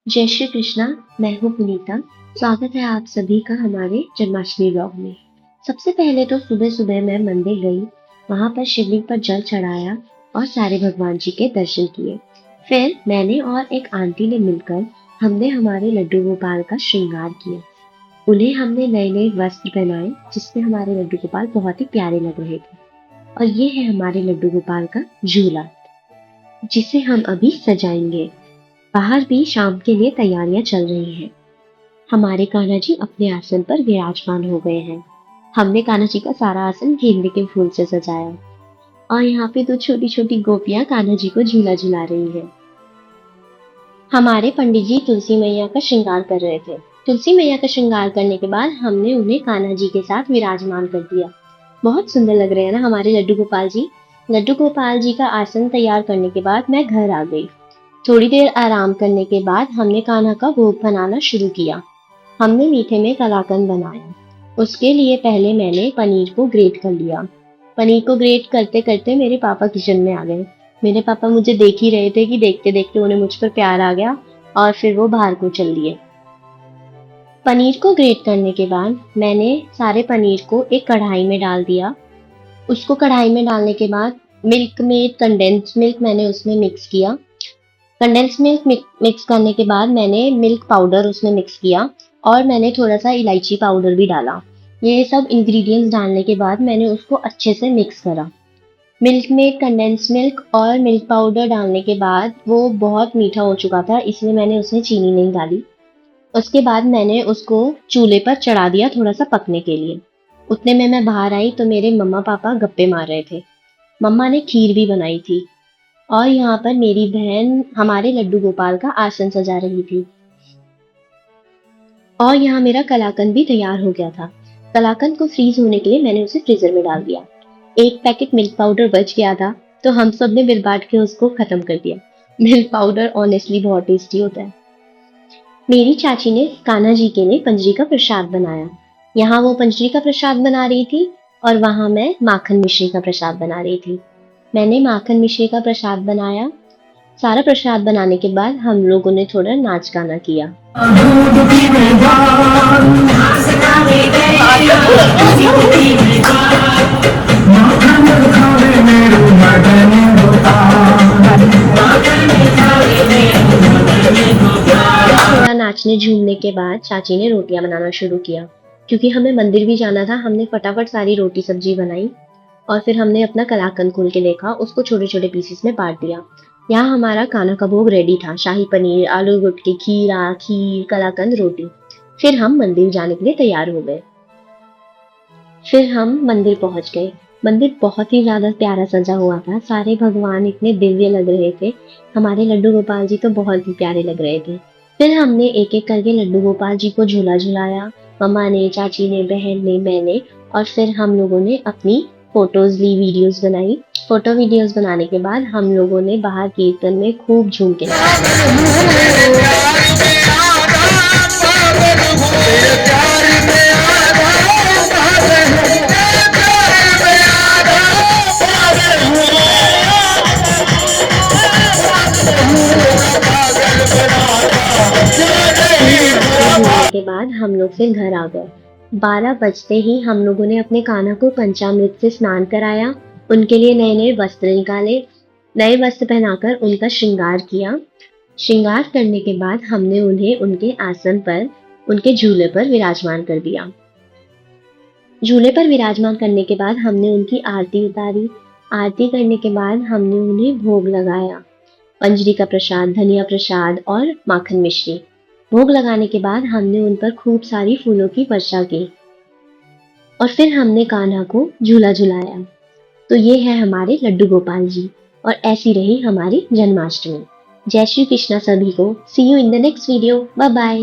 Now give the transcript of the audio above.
जय श्री कृष्णा। मैं हूँ पुनीता। स्वागत है आप सभी का हमारे जन्माष्टमी व्लॉग में। सबसे पहले तो सुबह सुबह मैं मंदिर गई, वहां पर शिवलिंग पर जल चढ़ाया और सारे भगवान जी के दर्शन किए। फिर मैंने और एक आंटी ने मिलकर हमने हमारे लड्डू गोपाल का श्रृंगार किया। उन्हें हमने नए नए वस्त्र पहनाए, जिससे हमारे लड्डू गोपाल बहुत ही प्यारे लग रहे थे। और ये है हमारे लड्डू गोपाल का झूला, जिसे हम अभी सजाएंगे। बाहर भी शाम के लिए तैयारियां चल रही हैं। हमारे कान्हा जी अपने आसन पर विराजमान हो गए हैं। हमने कान्हा जी का सारा आसन गेंदे के फूल से सजाया और यहाँ पे दो छोटी छोटी गोपियां कान्हा जी को झूला झुला रही हैं। हमारे पंडित जी तुलसी मैया का श्रृंगार कर रहे थे। तुलसी मैया का श्रृंगार करने के बाद हमने उन्हें कान्हा जी के साथ विराजमान कर दिया। बहुत सुंदर लग रहे हैं ना हमारे लड्डू गोपाल जी। लड्डू गोपाल जी का आसन तैयार करने के बाद मैं घर आ गई। थोड़ी देर आराम करने के बाद हमने कान्हा का भोग बनाना शुरू किया। हमने मीठे में कलाकंद बनाया। उसके लिए पहले मैंने पनीर को ग्रेट कर लिया। पनीर को ग्रेट करते करते मेरे पापा किचन में आ गए। मेरे पापा मुझे देख ही रहे थे कि देखते देखते उन्हें मुझ पर प्यार आ गया और फिर वो बाहर को चल दिए। पनीर को ग्रेट करने के बाद मैंने सारे पनीर को एक कढ़ाई में डाल दिया। उसको कढ़ाई में डालने के बाद मिल्क में कंडेंस मिल्क मैंने उसमें मिक्स किया। कंडेंस मिल्क मिक्स करने के बाद मैंने मिल्क पाउडर उसमें मिक्स किया और मैंने थोड़ा सा इलायची पाउडर भी डाला। ये सब इंग्रेडिएंट्स डालने के बाद मैंने उसको अच्छे से मिक्स करा। मिल्क में कंडेंस मिल्क और मिल्क पाउडर डालने के बाद वो बहुत मीठा हो चुका था, इसलिए मैंने उसमें चीनी नहीं डाली। उसके बाद मैंने उसको चूल्हे पर चढ़ा दिया थोड़ा सा पकने के लिए। उतने में मैं बाहर आई तो मेरे मम्मा पापा गप्पे मार रहे थे। मम्मा ने खीर भी बनाई थी और यहाँ पर मेरी बहन हमारे लड्डू गोपाल का आसन सजा रही थी। और यहाँ मेरा कलाकंद भी तैयार हो गया था। कलाकंद को फ्रीज होने के लिए मैंने उसे फ्रीजर में डाल दिया। एक पैकेट मिल्क पाउडर बच गया था, तो हम सब ने मिल बांट के उसको खत्म कर दिया। मिल्क पाउडर ऑनेस्टली बहुत टेस्टी होता है। मेरी चाची ने कान्हा जी के लिए पंजरी का प्रसाद बनाया। यहाँ वो पंजरी का प्रसाद बना रही थी और वहां मैं माखन मिश्री का प्रसाद बना रही थी। मैंने माखन मिश्री का प्रसाद बनाया। सारा प्रसाद बनाने के बाद हम लोगों ने थोड़ा नाच गाना किया। थोड़ा नाचने झूमने के बाद चाची ने रोटियां बनाना शुरू किया। क्योंकि हमें मंदिर भी जाना था, हमने फटाफट सारी रोटी सब्जी बनाई और फिर हमने अपना कलाकंद खोल के देखा, उसको छोटे छोटे पीसेस में बांट दिया। यहाँ हमारा कान्हा का भोग रेडी था। शाही पनीर, आलू गुटके, खीरा, खीर, कलाकंद, रोटी। फिर हम मंदिर जाने के लिए तैयार हो गए। फिर हम मंदिर पहुंच गए। मंदिर बहुत ही ज्यादा प्यारा सजा हुआ था। सारे भगवान इतने दिव्य लग रहे थे। हमारे लड्डू गोपाल जी तो बहुत ही प्यारे लग रहे थे। फिर हमने एक एक करके लड्डू गोपाल जी को झूला झुलाया। मम्मा ने, चाची ने, बहन ने, मैंने, और फिर हम लोगों ने अपनी फोटोज ली, वीडियोस बनाई। फोटो वीडियोस बनाने के बाद हम लोगों ने बाहर कीर्तन में खूब झूम के के बाद हम लोग फिर घर आ गए। 12 बजते ही हम लोगों ने अपने कान्हा को पंचामृत से स्नान कराया। उनके लिए नए नए वस्त्र निकाले, नए वस्त्र पहनाकर उनका श्रृंगार किया। श्रृंगार करने के बाद हमने उन्हें उनके आसन पर, उनके झूले पर विराजमान कर दिया। झूले पर विराजमान करने के बाद हमने उनकी आरती उतारी। आरती करने के बाद हमने उन्हें भोग लगाया। पंजरी का प्रसाद, धनिया प्रसाद और माखन मिश्री। भोग लगाने के बाद हमने उन पर खूब सारी फूलों की वर्षा की और फिर हमने कान्हा को झूला झुलाया। तो ये है हमारे लड्डू गोपाल जी और ऐसी रही हमारी जन्माष्टमी। जय श्री कृष्णा सभी को। See you in the next video. Bye bye.